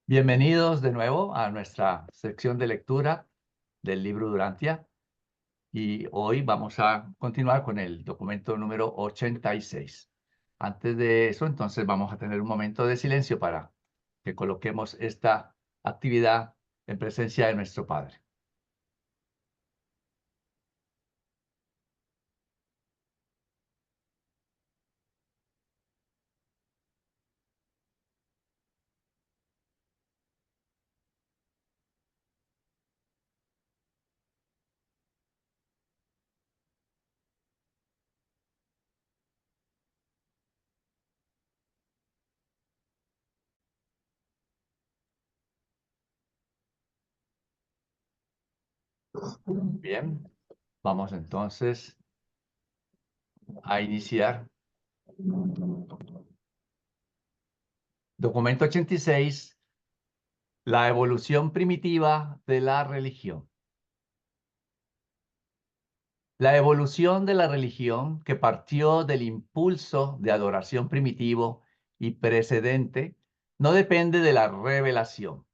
Bienvenidos de nuevo a nuestra sección de lectura del libro Durantia y hoy vamos a continuar con el documento número 86. Antes de eso, entonces vamos a tener un momento de silencio para que coloquemos esta actividad en presencia de nuestro Padre. Bien, vamos entonces a iniciar. Documento 86, la evolución primitiva de la religión. La evolución de la religión, que partió del impulso de adoración primitivo y precedente, no depende de la revelación.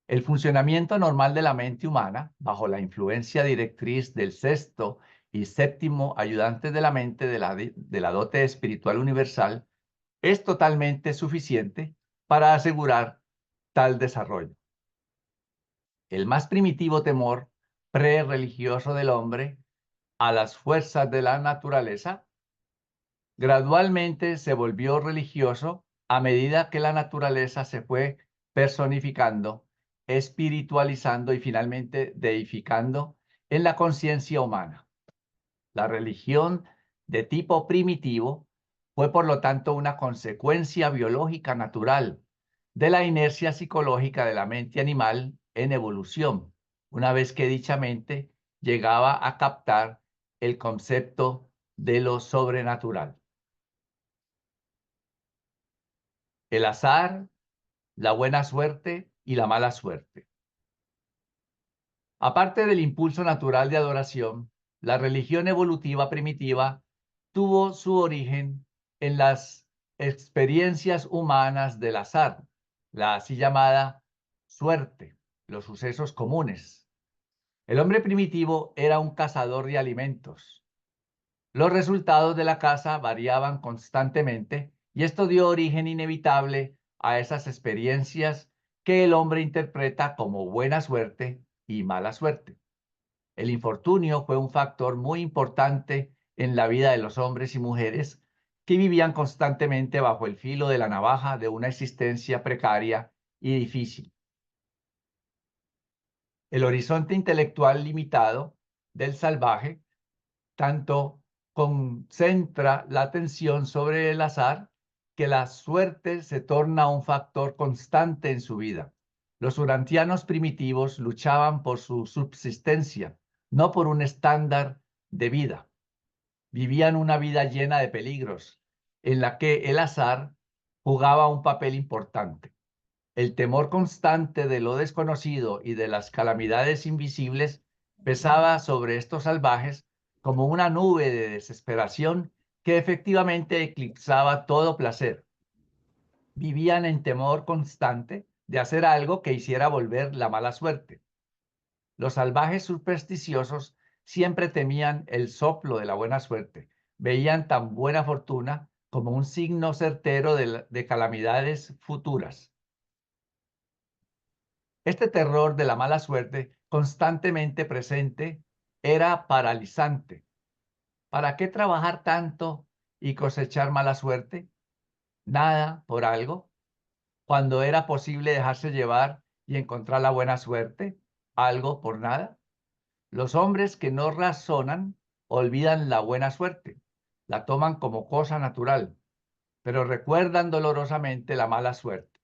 El funcionamiento normal de la mente humana, bajo la influencia directriz del sexto y séptimo ayudante de la mente de la dote espiritual universal, es totalmente suficiente para asegurar tal desarrollo. El más primitivo temor pre-religioso del hombre a las fuerzas de la naturaleza, gradualmente se volvió religioso a medida que la naturaleza se fue personificando, espiritualizando y finalmente deificando en la conciencia humana. La religión de tipo primitivo fue por lo tanto una consecuencia biológica natural de la inercia psicológica de la mente animal en evolución, una vez que dicha mente llegaba a captar el concepto de lo sobrenatural. El azar, la buena suerte y la mala suerte. Aparte del impulso natural de adoración, la religión evolutiva primitiva tuvo su origen en las experiencias humanas del azar, la así llamada suerte, los sucesos comunes. El hombre primitivo era un cazador de alimentos. Los resultados de la caza variaban constantemente y esto dio origen inevitable a esas experiencias que el hombre interpreta como buena suerte y mala suerte. El infortunio fue un factor muy importante en la vida de los hombres y mujeres que vivían constantemente bajo el filo de la navaja de una existencia precaria y difícil. El horizonte intelectual limitado del salvaje tanto concentra la atención sobre el azar que la suerte se torna un factor constante en su vida. Los urantianos primitivos luchaban por su subsistencia, no por un estándar de vida. Vivían una vida llena de peligros, en la que el azar jugaba un papel importante. El temor constante de lo desconocido y de las calamidades invisibles pesaba sobre estos salvajes como una nube de desesperación que efectivamente eclipsaba todo placer. Vivían en temor constante de hacer algo que hiciera volver la mala suerte. Los salvajes supersticiosos siempre temían el soplo de la buena suerte. Veían tan buena fortuna como un signo certero de calamidades futuras. Este terror de la mala suerte, constantemente presente, era paralizante. ¿Para qué trabajar tanto y cosechar mala suerte? Nada por algo, cuando era posible dejarse llevar y encontrar la buena suerte, algo por nada. Los hombres que no razonan olvidan la buena suerte, la toman como cosa natural, pero recuerdan dolorosamente la mala suerte.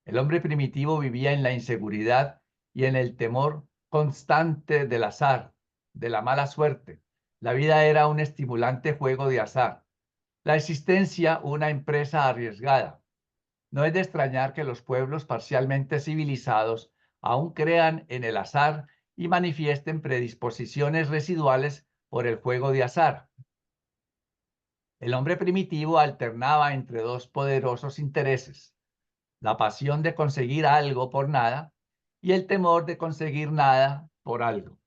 El hombre primitivo vivía en la inseguridad y en el temor constante del azar, de la mala suerte. La vida era un estimulante juego de azar. La existencia una empresa arriesgada. No es de extrañar que los pueblos parcialmente civilizados aún crean en el azar y manifiesten predisposiciones residuales por el juego de azar. El hombre primitivo alternaba entre dos poderosos intereses: la pasión de conseguir algo por nada y el temor de conseguir nada por algo.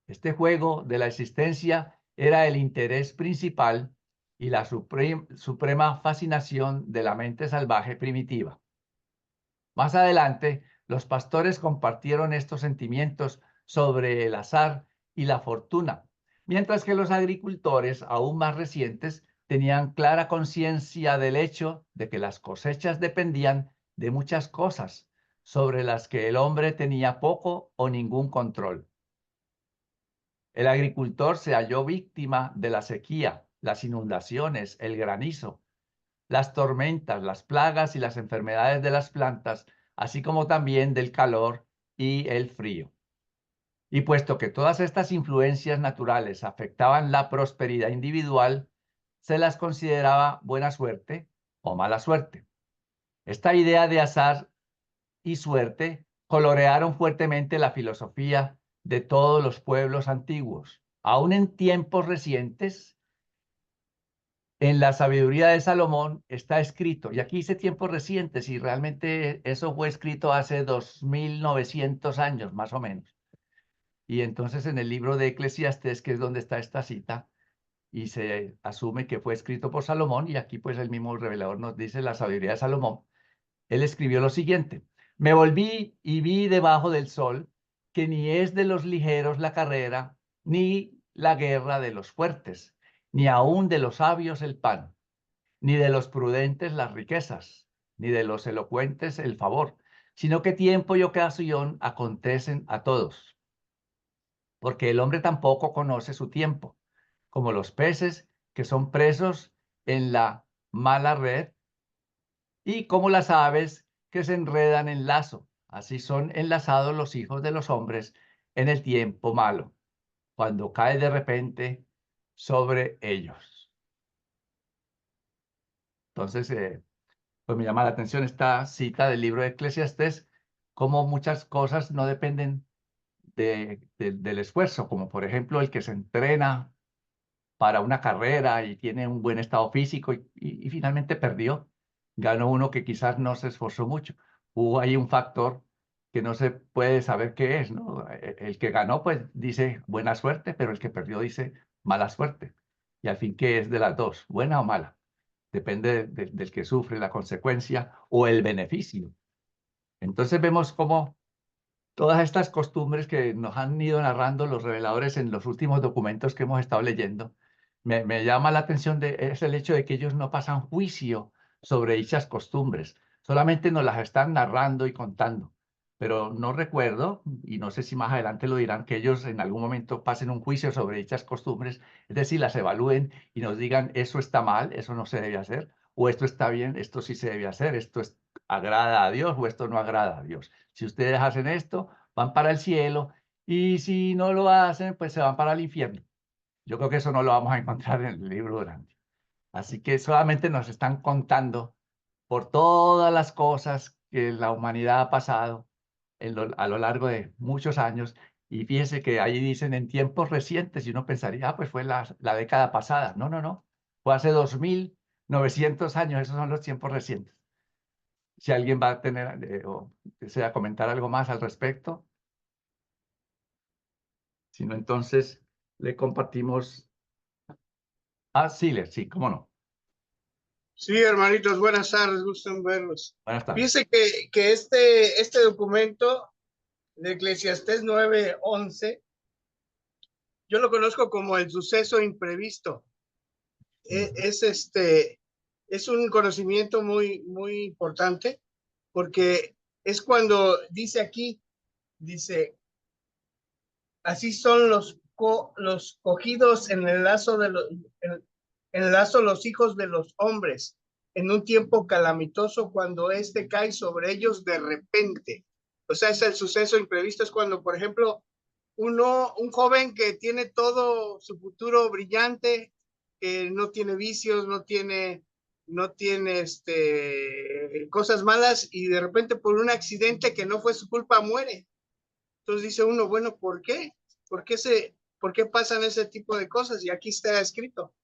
Este juego de la existencia era el interés principal y la suprema fascinación de la mente salvaje primitiva. Más adelante, los pastores compartieron estos sentimientos sobre el azar y la fortuna, mientras que los agricultores, aún más recientes, tenían clara conciencia del hecho de que las cosechas dependían de muchas cosas sobre las que el hombre tenía poco o ningún control. El agricultor se halló víctima de la sequía, las inundaciones, el granizo, las tormentas, las plagas y las enfermedades de las plantas, así como también del calor y el frío. Y puesto que todas estas influencias naturales afectaban la prosperidad individual, se las consideraba buena suerte o mala suerte. Esta idea de azar y suerte colorearon fuertemente la filosofía de todos los pueblos antiguos. Aún en tiempos recientes, en la sabiduría de Salomón está escrito, y aquí dice tiempos recientes, y realmente eso fue escrito hace 2900 años, más o menos. Y entonces en el libro de Eclesiastés, que es donde está esta cita, y se asume que fue escrito por Salomón, y aquí pues el mismo revelador nos dice la sabiduría de Salomón, él escribió lo siguiente: me volví y vi debajo del sol que ni es de los ligeros la carrera, ni la guerra de los fuertes, ni aun de los sabios el pan, ni de los prudentes las riquezas, ni de los elocuentes el favor, sino que tiempo y ocasión acontecen a todos. Porque el hombre tampoco conoce su tiempo, como los peces que son presos en la mala red, y como las aves que se enredan en lazo. Así son enlazados los hijos de los hombres en el tiempo malo, cuando cae de repente sobre ellos. Entonces, pues me llama la atención esta cita del libro de Eclesiastés, como muchas cosas no dependen del esfuerzo, como por ejemplo el que se entrena para una carrera y tiene un buen estado físico y finalmente perdió. Ganó uno que quizás no se esforzó mucho. Hubo ahí un factor que no se puede saber qué es, ¿no? El que ganó, pues dice buena suerte, pero el que perdió dice mala suerte. Y al fin, ¿qué es de las dos? ¿Buena o mala? Depende del que sufre la consecuencia o el beneficio. Entonces vemos cómo todas estas costumbres que nos han ido narrando los reveladores en los últimos documentos que hemos estado leyendo, me llama la atención es el hecho de que ellos no pasan juicio sobre dichas costumbres, solamente nos las están narrando y contando. Pero no recuerdo, y no sé si más adelante lo dirán, que ellos en algún momento pasen un juicio sobre dichas costumbres, es decir, las evalúen y nos digan, eso está mal, eso no se debe hacer, o esto está bien, esto sí se debe hacer, agrada a Dios o esto no agrada a Dios. Si ustedes hacen esto, van para el cielo, y si no lo hacen, pues se van para el infierno. Yo creo que eso no lo vamos a encontrar en el libro durante. Así que solamente nos están contando por todas las cosas que la humanidad ha pasado a lo largo de muchos años. Y fíjese que ahí dicen en tiempos recientes, y uno pensaría, pues fue la década pasada. No, no, no. Fue hace 2900 años, esos son los tiempos recientes. Si alguien va a tener o desea comentar algo más al respecto, si no, entonces le compartimos a Siler, sí, cómo no. Sí, hermanitos, buenas tardes, gusto en verlos. Buenas tardes. Fíjense que este documento de Eclesiastés 9:11, yo lo conozco como el suceso imprevisto. Es un conocimiento muy importante, porque es cuando dice aquí, dice, así son los cogidos en el lazo en el lazo los hijos de los hombres, en un tiempo calamitoso, cuando cae sobre ellos de repente. O sea, es el suceso imprevisto, es cuando, por ejemplo, un joven que tiene todo su futuro brillante, que no tiene vicios, no tiene cosas malas, y de repente por un accidente que no fue su culpa muere. Entonces dice uno, bueno, ¿por qué? ¿Por qué pasan ese tipo de cosas? Y aquí está escrito.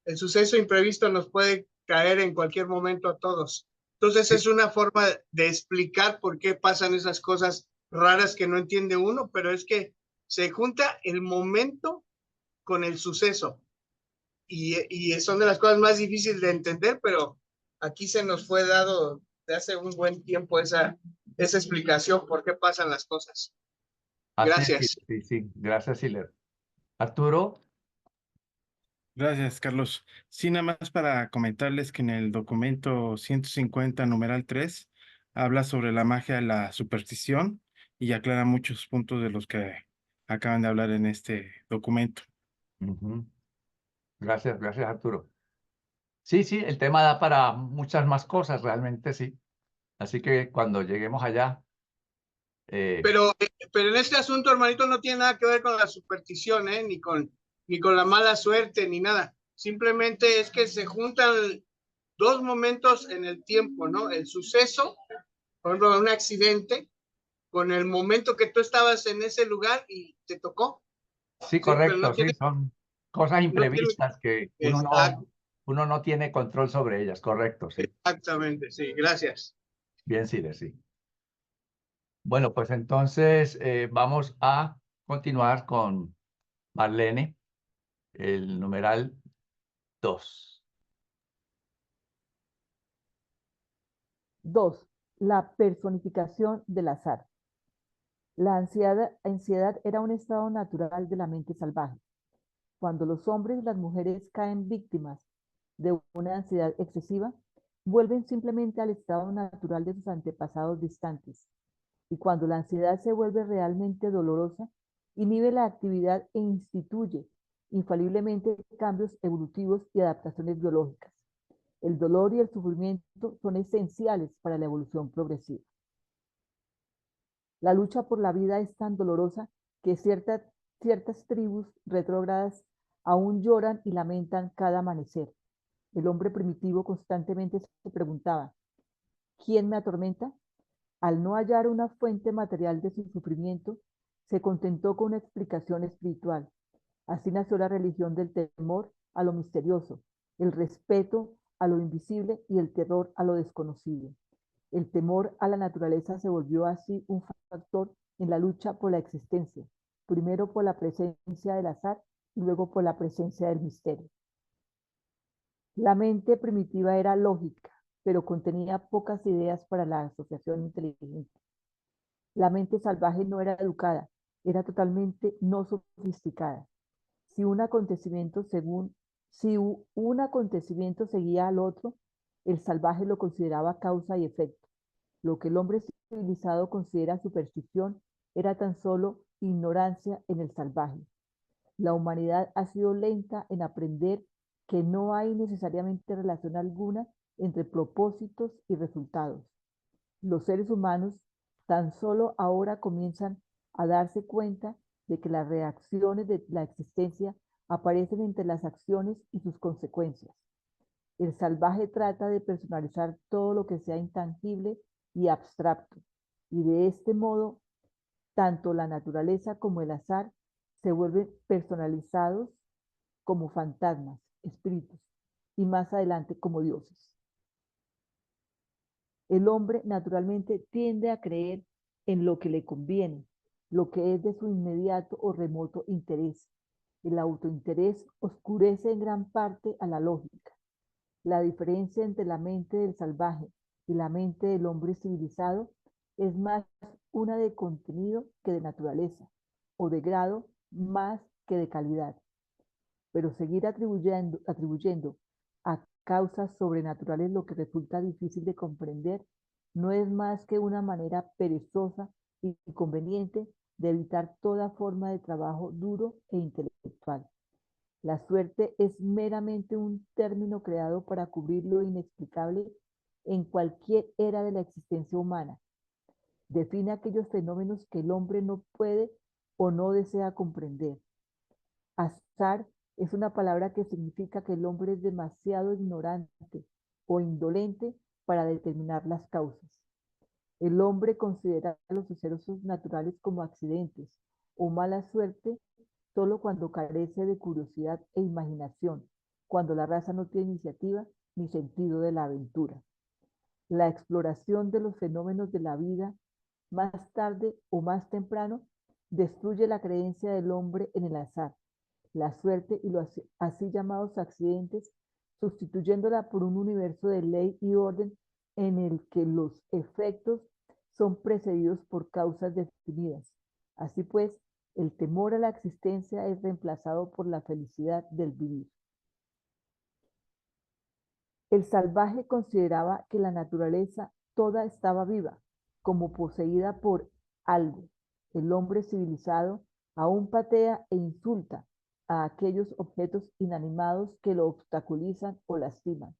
El suceso imprevisto nos puede caer en cualquier momento a todos. Entonces es una forma de explicar por qué pasan esas cosas raras que no entiende uno, pero es que se junta el momento con el suceso y son de las cosas más difíciles de entender, pero aquí se nos fue dado de hace un buen tiempo esa explicación por qué pasan las cosas. Así es, Gracias. sí, sí. Gracias, Siler. Arturo. Gracias, Carlos. Sí, nada más para comentarles que en el documento 150, numeral 3, habla sobre la magia de la superstición y aclara muchos puntos de los que acaban de hablar en este documento. Ujú. Gracias, gracias, Arturo. Sí, sí, el tema da para muchas más cosas, realmente sí. Así que cuando lleguemos allá, eh, Pero en este asunto, hermanito, no tiene nada que ver con la superstición, ¿eh? Ni con la mala suerte, ni nada. Simplemente es que se juntan dos momentos en el tiempo, ¿no? El suceso, por ejemplo, un accidente, con el momento que tú estabas en ese lugar y te tocó, sí, ¿sí? Pero correcto, sí, son cosas no tiene, imprevistas que uno no tiene control sobre ellas, correcto, sí. exactamente, sí, gracias. Bien, sí, sí. Bueno, pues entonces vamos a continuar con Marlene, el numeral 2. 2. La personificación del azar. La ansiedad era un estado natural de la mente salvaje. Cuando los hombres y las mujeres caen víctimas de una ansiedad excesiva, vuelven simplemente al estado natural de sus antepasados distantes. Y cuando la ansiedad se vuelve realmente dolorosa, inhibe la actividad e instituye infaliblemente cambios evolutivos y adaptaciones biológicas. El dolor y el sufrimiento son esenciales para la evolución progresiva. La lucha por la vida es tan dolorosa que ciertas tribus retrógradas aún lloran y lamentan cada amanecer. El hombre primitivo constantemente se preguntaba, ¿quién me atormenta? Al no hallar una fuente material de su sufrimiento, se contentó con una explicación espiritual. Así nació la religión del temor a lo misterioso, el respeto a lo invisible y el terror a lo desconocido. El temor a la naturaleza se volvió así un factor en la lucha por la existencia, primero por la presencia del azar y luego por la presencia del misterio. La mente primitiva era lógica, pero contenía pocas ideas para la asociación inteligente. La mente salvaje no era educada, era totalmente no sofisticada. Si un acontecimiento seguía al otro, el salvaje lo consideraba causa y efecto. Lo que el hombre civilizado considera superstición era tan solo ignorancia en el salvaje. La humanidad ha sido lenta en aprender que no hay necesariamente relación alguna entre propósitos y resultados. Los seres humanos tan solo ahora comienzan a darse cuenta de que las reacciones de la existencia aparecen entre las acciones y sus consecuencias. El salvaje trata de personalizar todo lo que sea intangible y abstracto, y de este modo, tanto la naturaleza como el azar se vuelven personalizados como fantasmas, espíritus, y más adelante como dioses. El hombre naturalmente tiende a creer en lo que le conviene, lo que es de su inmediato o remoto interés. El autointerés oscurece en gran parte a la lógica. La diferencia entre la mente del salvaje y la mente del hombre civilizado es más una de contenido que de naturaleza, o de grado más que de calidad. Pero seguir atribuyendo a causas sobrenaturales lo que resulta difícil de comprender no es más que una manera perezosa y conveniente de evitar toda forma de trabajo duro e intelectual. La suerte es meramente un término creado para cubrir lo inexplicable en cualquier era de la existencia humana. Define aquellos fenómenos que el hombre no puede o no desea comprender. Azar es una palabra que significa que el hombre es demasiado ignorante o indolente para determinar las causas. El hombre considera los sucesos naturales como accidentes o mala suerte solo cuando carece de curiosidad e imaginación, cuando la raza no tiene iniciativa ni sentido de la aventura. la exploración de los fenómenos de la vida, más tarde o más temprano, destruye la creencia del hombre en el azar, la suerte y los así llamados accidentes, sustituyéndola por un universo de ley y orden en el que los efectos son precedidos por causas definidas. Así pues, el temor a la existencia es reemplazado por la felicidad del vivir. El salvaje consideraba que la naturaleza toda estaba viva, como poseída por algo. El hombre civilizado aún patea e insulta a aquellos objetos inanimados que lo obstaculizan o lastiman.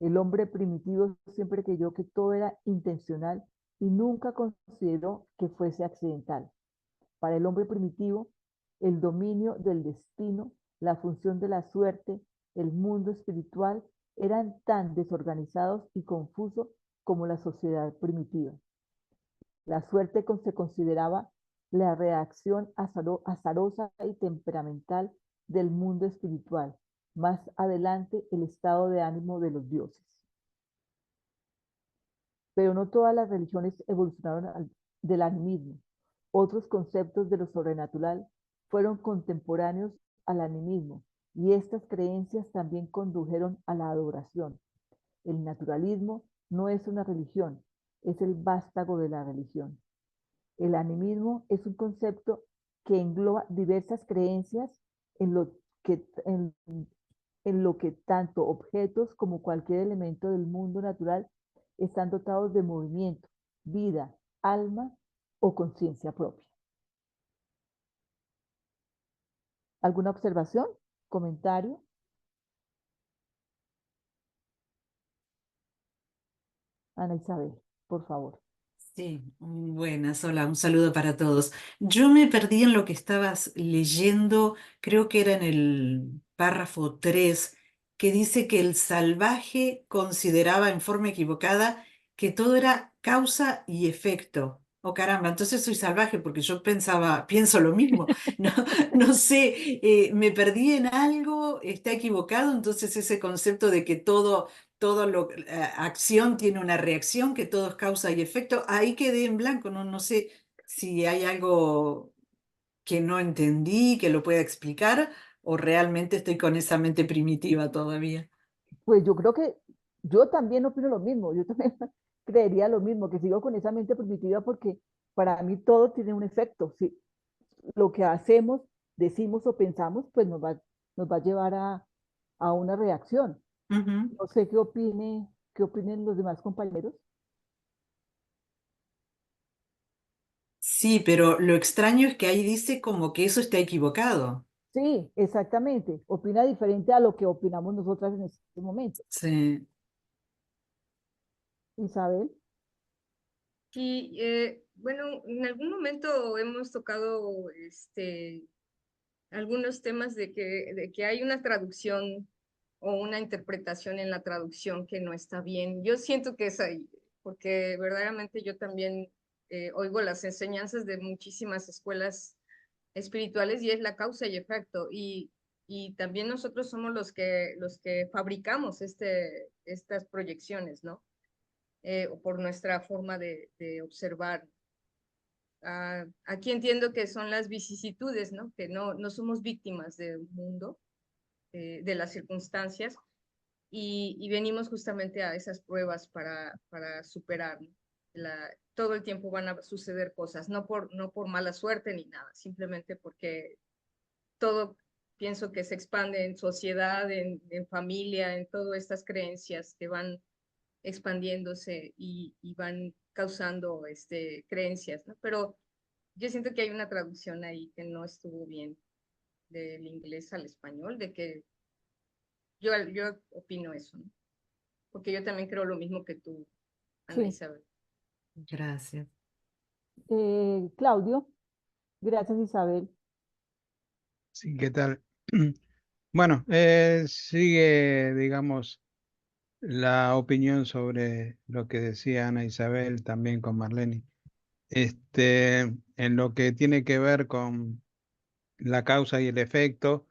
El hombre primitivo siempre creyó que todo era intencional y nunca consideró que fuese accidental. Para el hombre primitivo, el dominio del destino, la función de la suerte, el mundo espiritual eran tan desorganizados y confusos como la sociedad primitiva. La suerte se consideraba la reacción azarosa y temperamental del mundo espiritual, más adelante el estado de ánimo de los dioses. Pero no todas las religiones evolucionaron del animismo. Otros conceptos de lo sobrenatural fueron contemporáneos al animismo y estas creencias también condujeron a la adoración. El naturalismo no es una religión, es el vástago de la religión. El animismo es un concepto que engloba diversas creencias en lo que, en lo que tanto objetos como cualquier elemento del mundo natural están dotados de movimiento, vida, alma o conciencia propia. ¿Alguna observación? ¿Comentario? Ana Isabel, por favor. Sí, buenas, hola, un saludo para todos. Yo me perdí en lo que estabas leyendo, creo que era en el párrafo 3, que dice que el salvaje consideraba en forma equivocada que todo era causa y efecto. Oh, caramba, entonces soy salvaje porque yo pienso lo mismo. No, no sé, me perdí en algo, está equivocado, entonces ese concepto de que acción tiene una reacción, que todo es causa y efecto. Ahí quedé en blanco, no sé si hay algo que no entendí, que lo pueda explicar, o realmente estoy con esa mente primitiva todavía. Pues yo creo que yo también opino lo mismo, yo también creería lo mismo, que sigo con esa mente primitiva porque para mí todo tiene un efecto. Si lo que hacemos, decimos o pensamos, pues nos va a llevar a una reacción. Ujú. No sé qué opinen los demás compañeros. Sí, pero lo extraño es que ahí dice como que eso está equivocado. Sí, exactamente. Opina diferente a lo que opinamos nosotras en este momento. Sí. Isabel, Sí, bueno, en algún momento hemos tocado algunos temas de que hay una traducción o una interpretación en la traducción que no está bien. Yo siento que es ahí, porque verdaderamente yo también oigo las enseñanzas de muchísimas escuelas espirituales y es la causa y efecto. Y también nosotros somos los que fabricamos estas proyecciones, ¿no? Por nuestra forma de observar. Aquí entiendo que son las vicisitudes, ¿no? Que no somos víctimas del mundo, de las circunstancias, y venimos justamente a esas pruebas para superar, ¿no? Todo el tiempo van a suceder cosas, no por mala suerte ni nada, simplemente porque todo pienso que se expande en sociedad, en familia, en todas estas creencias que van expandiéndose y van causando creencias, ¿no? Pero yo siento que hay una traducción ahí que no estuvo bien del inglés al español, de que yo opino eso, ¿no? Porque yo también creo lo mismo que tú, Ana sí. Isabel. Gracias. Claudio, gracias Isabel. Sí, ¿qué tal? Bueno, sigue, digamos, la opinión sobre lo que decía Ana Isabel, también con Marlene. En lo que tiene que ver con la causa y el efecto,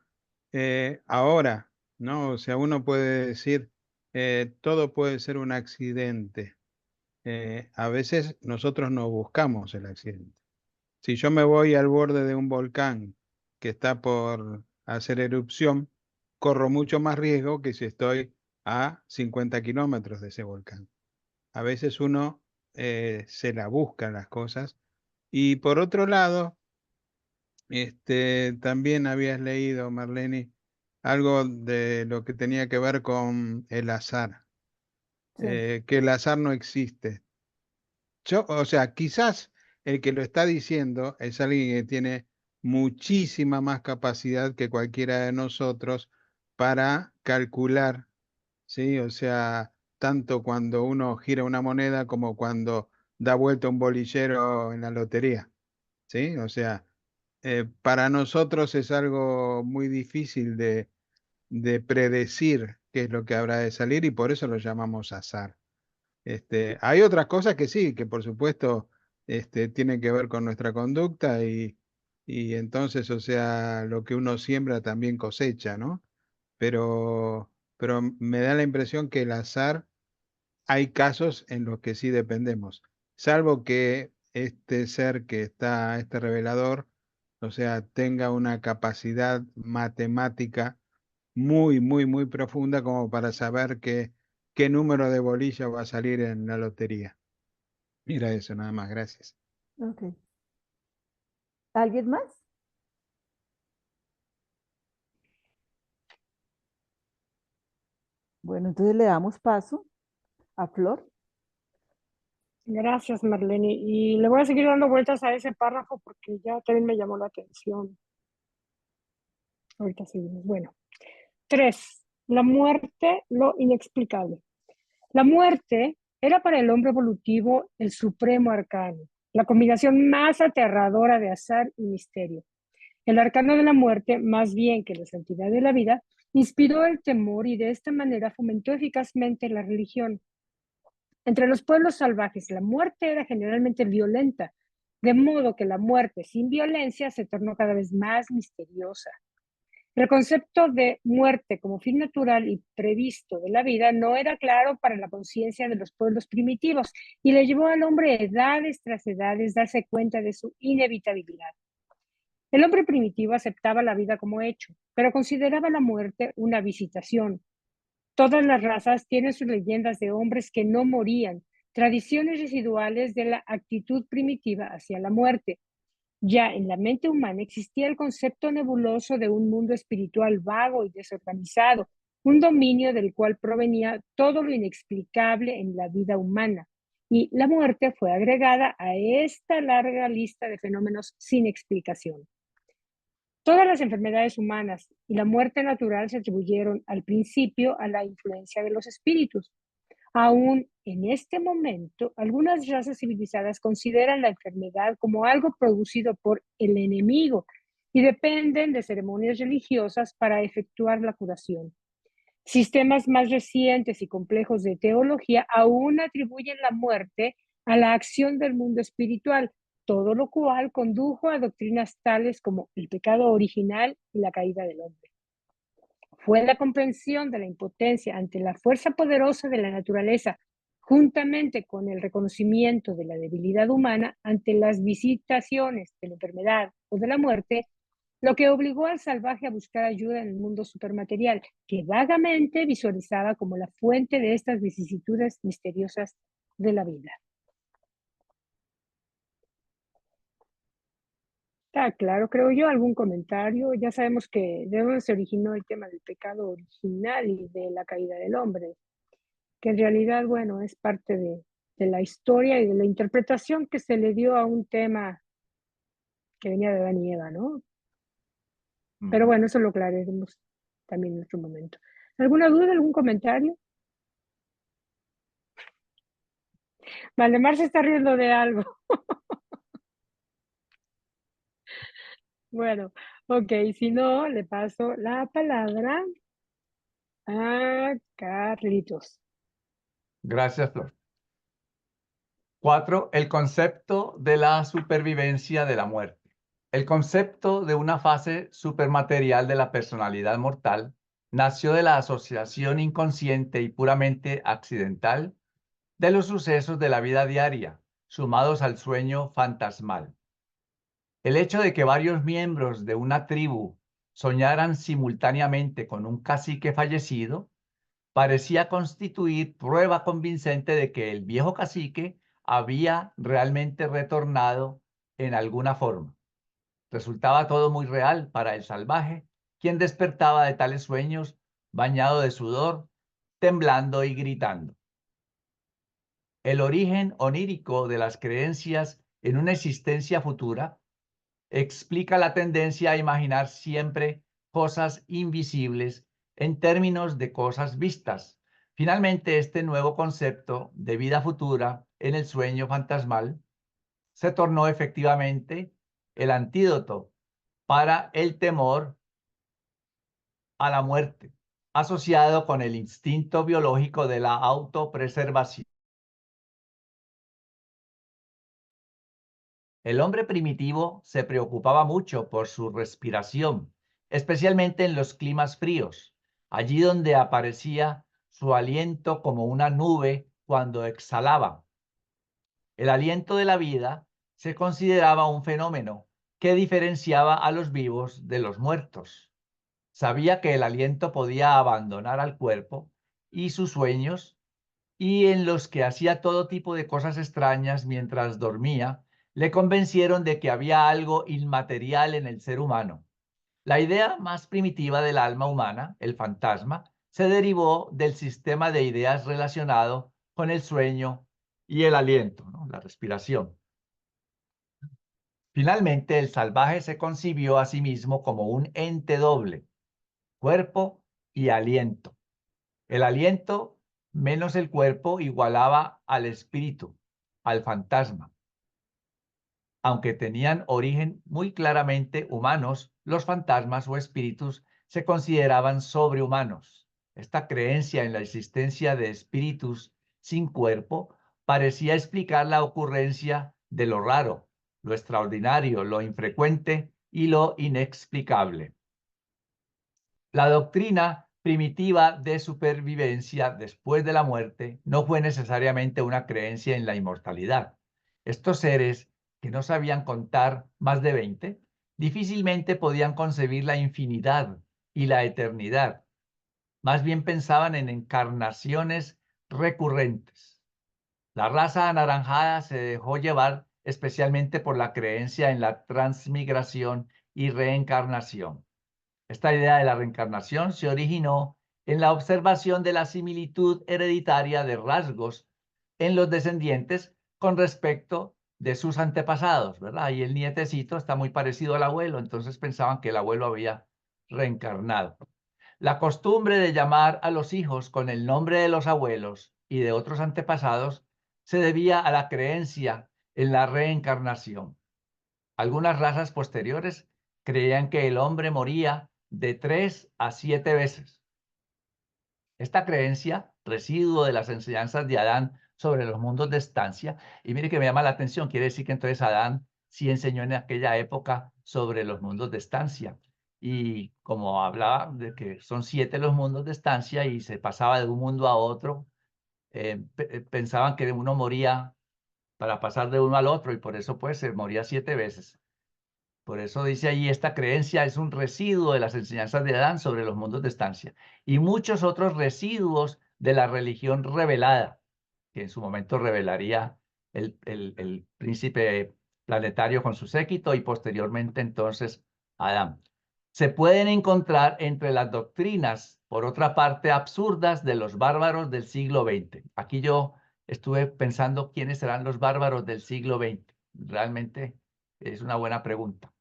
ahora, ¿no? O sea, uno puede decir, todo puede ser un accidente. A veces nosotros no buscamos el accidente. Si yo me voy al borde de un volcán que está por hacer erupción, corro mucho más riesgo que si estoy a 50 kilómetros de ese volcán. A veces uno se la busca las cosas. Y por otro lado, también habías leído, Marlene, algo de lo que tenía que ver con el azar, Sí. que el azar no existe. O sea, quizás el que lo está diciendo es alguien que tiene muchísima más capacidad que cualquiera de nosotros para calcular, ¿sí? O sea, tanto cuando uno gira una moneda como cuando da vuelta un bolillero en la lotería, ¿sí? O sea, para nosotros es algo muy difícil de predecir qué es lo que habrá de salir y por eso lo llamamos azar. Hay otras cosas que sí, que por supuesto tienen que ver con nuestra conducta y entonces, o sea, lo que uno siembra también cosecha, ¿no? Pero me da la impresión que el azar, hay casos en los que sí dependemos, salvo que este ser que está, este revelador, o sea, tenga una capacidad matemática muy, muy, muy profunda como para saber qué número de bolilla va a salir en la lotería. Mira eso, nada más, gracias. Ok. ¿Alguien más? Bueno, entonces le damos paso a Flor. Gracias, Marlene. Y le voy a seguir dando vueltas a ese párrafo porque ya también me llamó la atención. Ahorita seguimos. Bueno, 3. La muerte, lo inexplicable. La muerte era para el hombre evolutivo el supremo arcano, la combinación más aterradora de azar y misterio. El arcano de la muerte, más bien que la santidad de la vida, inspiró el temor y de esta manera fomentó eficazmente la religión. Entre los pueblos salvajes, la muerte era generalmente violenta, de modo que la muerte sin violencia se tornó cada vez más misteriosa. El concepto de muerte como fin natural y previsto de la vida no era claro para la conciencia de los pueblos primitivos y le llevó al hombre edades tras edades darse cuenta de su inevitabilidad. El hombre primitivo aceptaba la vida como hecho, pero consideraba la muerte una visitación. Todas las razas tienen sus leyendas de hombres que no morían, tradiciones residuales de la actitud primitiva hacia la muerte. Ya en la mente humana existía el concepto nebuloso de un mundo espiritual vago y desorganizado, un dominio del cual provenía todo lo inexplicable en la vida humana. Y la muerte fue agregada a esta larga lista de fenómenos sin explicación. Todas las enfermedades humanas y la muerte natural se atribuyeron al principio a la influencia de los espíritus. Aún en este momento, algunas razas civilizadas consideran la enfermedad como algo producido por el enemigo y dependen de ceremonias religiosas para efectuar la curación. Sistemas más recientes y complejos de teología aún atribuyen la muerte a la acción del mundo espiritual, todo lo cual condujo a doctrinas tales como el pecado original y la caída del hombre. Fue la comprensión de la impotencia ante la fuerza poderosa de la naturaleza, juntamente con el reconocimiento de la debilidad humana ante las visitaciones de la enfermedad o de la muerte, lo que obligó al salvaje a buscar ayuda en el mundo supermaterial, que vagamente visualizaba como la fuente de estas vicisitudes misteriosas de la vida. Está claro, creo yo, algún comentario. Ya sabemos que de dónde se originó el tema del pecado original y de la caída del hombre, que en realidad, bueno, es parte de la historia y de la interpretación que se le dio a un tema que venía de Adán y Eva, ¿no? Pero bueno, eso lo aclararemos también en otro momento. ¿Alguna duda, algún comentario? Valdemar se está riendo de algo. Bueno, ok, si no, le paso la palabra a Carlitos. Gracias, Flor. 4. El concepto de la supervivencia de la muerte. El concepto de una fase supermaterial de la personalidad mortal nació de la asociación inconsciente y puramente accidental de los sucesos de la vida diaria, sumados al sueño fantasmal. El hecho de que varios miembros de una tribu soñaran simultáneamente con un cacique fallecido parecía constituir prueba convincente de que el viejo cacique había realmente retornado en alguna forma. Resultaba todo muy real para el salvaje, quien despertaba de tales sueños, bañado de sudor, temblando y gritando. El origen onírico de las creencias en una existencia futura explica la tendencia a imaginar siempre cosas invisibles en términos de cosas vistas. Finalmente, este nuevo concepto de vida futura en el sueño fantasmal se tornó efectivamente el antídoto para el temor a la muerte, asociado con el instinto biológico de la autopreservación. El hombre primitivo se preocupaba mucho por su respiración, especialmente en los climas fríos, allí donde aparecía su aliento como una nube cuando exhalaba. El aliento de la vida se consideraba un fenómeno que diferenciaba a los vivos de los muertos. Sabía que el aliento podía abandonar al cuerpo y sus sueños, y en los que hacía todo tipo de cosas extrañas mientras dormía, le convencieron de que había algo inmaterial en el ser humano. La idea más primitiva del alma humana, el fantasma, se derivó del sistema de ideas relacionado con el sueño y el aliento, ¿no? La respiración. Finalmente, el salvaje se concibió a sí mismo como un ente doble, cuerpo y aliento. El aliento menos el cuerpo igualaba al espíritu, al fantasma. Aunque tenían origen muy claramente humanos, los fantasmas o espíritus se consideraban sobrehumanos. Esta creencia en la existencia de espíritus sin cuerpo parecía explicar la ocurrencia de lo raro, lo extraordinario, lo infrecuente y lo inexplicable. La doctrina primitiva de supervivencia después de la muerte no fue necesariamente una creencia en la inmortalidad. Estos seres, que no sabían contar más de 20, difícilmente podían concebir la infinidad y la eternidad. Más bien pensaban en encarnaciones recurrentes. La raza anaranjada se dejó llevar especialmente por la creencia en la transmigración y reencarnación. Esta idea de la reencarnación se originó en la observación de la similitud hereditaria de rasgos en los descendientes con respecto de sus antepasados, ¿verdad? Y el nietecito está muy parecido al abuelo, entonces pensaban que el abuelo había reencarnado. La costumbre de llamar a los hijos con el nombre de los abuelos y de otros antepasados se debía a la creencia en la reencarnación. Algunas razas posteriores creían que el hombre moría de 3 a 7 veces. Esta creencia, residuo de las enseñanzas de Adán sobre los mundos de estancia, y mire que me llama la atención, quiere decir que entonces Adán sí enseñó en aquella época sobre los mundos de estancia. Y como hablaba de que son 7 los mundos de estancia y se pasaba de un mundo a otro, pensaban que uno moría para pasar de uno al otro y por eso pues se moría 7 veces. Por eso dice allí, esta creencia es un residuo de las enseñanzas de Adán sobre los mundos de estancia y muchos otros residuos de la religión revelada, que en su momento revelaría el príncipe planetario con su séquito y posteriormente entonces Adán. Se pueden encontrar entre las doctrinas, por otra parte, absurdas de los bárbaros del siglo XX. Aquí yo estuve pensando quiénes serán los bárbaros del siglo XX. Realmente es una buena pregunta.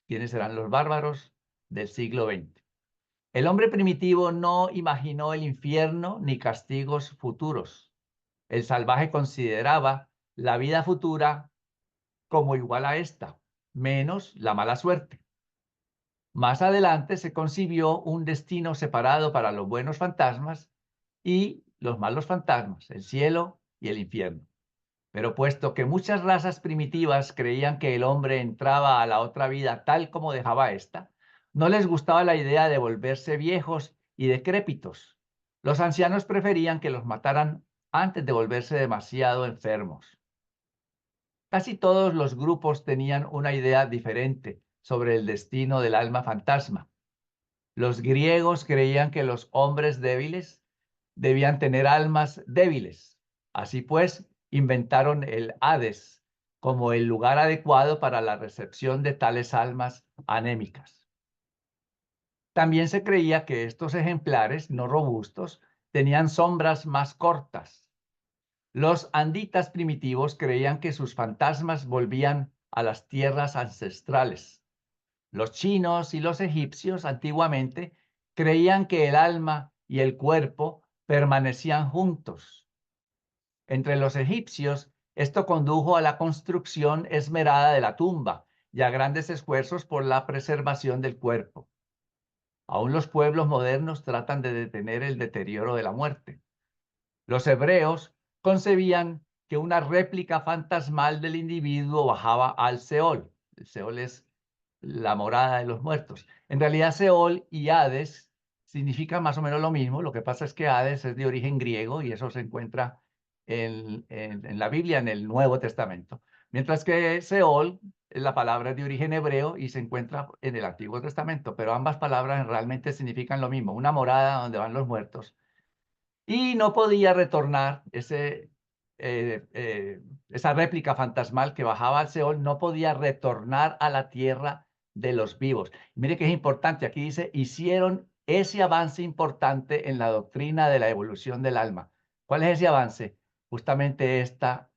¿Quiénes serán los bárbaros del siglo XX? El hombre primitivo no imaginó el infierno ni castigos futuros. El salvaje consideraba la vida futura como igual a esta, menos la mala suerte. Más adelante se concibió un destino separado para los buenos fantasmas y los malos fantasmas, el cielo y el infierno. Pero puesto que muchas razas primitivas creían que el hombre entraba a la otra vida tal como dejaba esta, No les gustaba la idea de volverse viejos y decrépitos. Los ancianos preferían que los mataran antes de volverse demasiado enfermos. Casi todos los grupos tenían una idea diferente sobre el destino del alma fantasma. Los griegos creían que los hombres débiles debían tener almas débiles. Así pues, inventaron el Hades como el lugar adecuado para la recepción de tales almas anémicas. También se creía que estos ejemplares no robustos tenían sombras más cortas. Los anditas primitivos creían que sus fantasmas volvían a las tierras ancestrales. Los chinos y los egipcios antiguamente creían que el alma y el cuerpo permanecían juntos. Entre los egipcios, esto condujo a la construcción esmerada de la tumba y a grandes esfuerzos por la preservación del cuerpo. Aún los pueblos modernos tratan de detener el deterioro de la muerte. Los hebreos concebían que una réplica fantasmal del individuo bajaba al Seol. El Seol es la morada de los muertos. En realidad, Seol y Hades significan más o menos lo mismo. Lo que pasa es que Hades es de origen griego y eso se encuentra en la Biblia, en el Nuevo Testamento. Mientras que Seol, la palabra es de origen hebreo y se encuentra en el Antiguo Testamento, pero ambas palabras realmente significan lo mismo, una morada donde van los muertos. Y no podía retornar esa réplica fantasmal que bajaba al Seol, no podía retornar a la tierra de los vivos. Mire que es importante, aquí dice, hicieron ese avance importante en la doctrina de la evolución del alma. ¿Cuál es ese avance? Justamente esta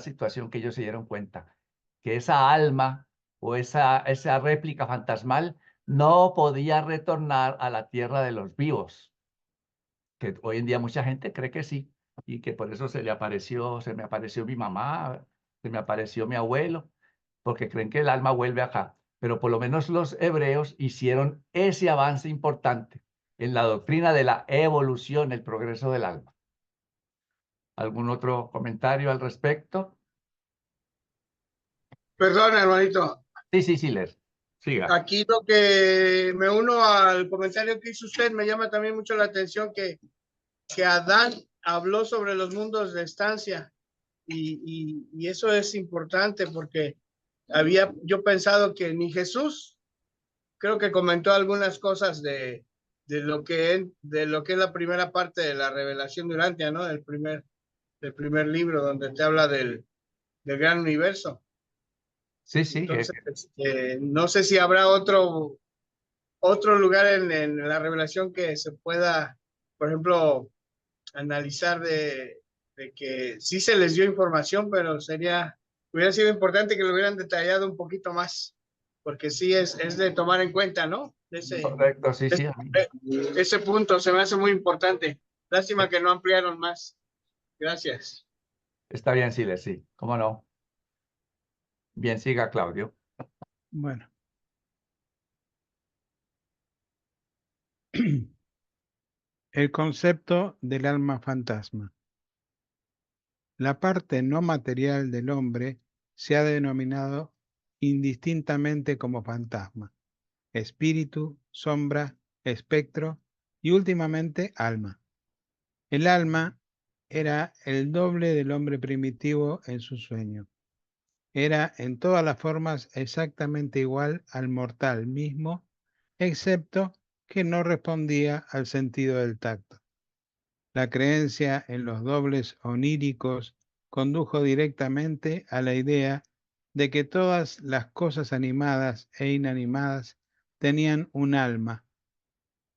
situación que ellos se dieron cuenta, que esa alma o esa réplica fantasmal no podía retornar a la tierra de los vivos, que hoy en día mucha gente cree que sí, y que por eso se me apareció mi mamá, se me apareció mi abuelo, porque creen que el alma vuelve acá. Pero por lo menos los hebreos hicieron ese avance importante en la doctrina de la evolución, el progreso del alma. ¿Algún otro comentario al respecto? Perdón, hermanito. Sí, Les. Siga. Aquí lo que me uno al comentario que hizo usted, me llama también mucho la atención que Adán habló sobre los mundos de estancia y eso es importante porque había yo pensado que ni Jesús creo que comentó algunas cosas de lo que es la primera parte de la revelación de Urantia, ¿no? Del primer libro donde te habla del gran universo. Sí. Entonces, no sé si habrá otro lugar en la revelación que se pueda, por ejemplo, analizar de que sí se les dio información, pero hubiera sido importante que lo hubieran detallado un poquito más, porque sí es de tomar en cuenta, ¿no? Correcto, sí. Ese punto se me hace muy importante. Lástima que no ampliaron más. Gracias. Está bien, Les, sí. ¿Cómo no? Bien, siga, Claudio. Bueno. El concepto del alma fantasma. La parte no material del hombre se ha denominado indistintamente como fantasma, espíritu, sombra, espectro y últimamente alma. El alma era el doble del hombre primitivo en su sueño. Era en todas las formas exactamente igual al mortal mismo, excepto que no respondía al sentido del tacto. La creencia en los dobles oníricos condujo directamente a la idea de que todas las cosas animadas e inanimadas tenían un alma,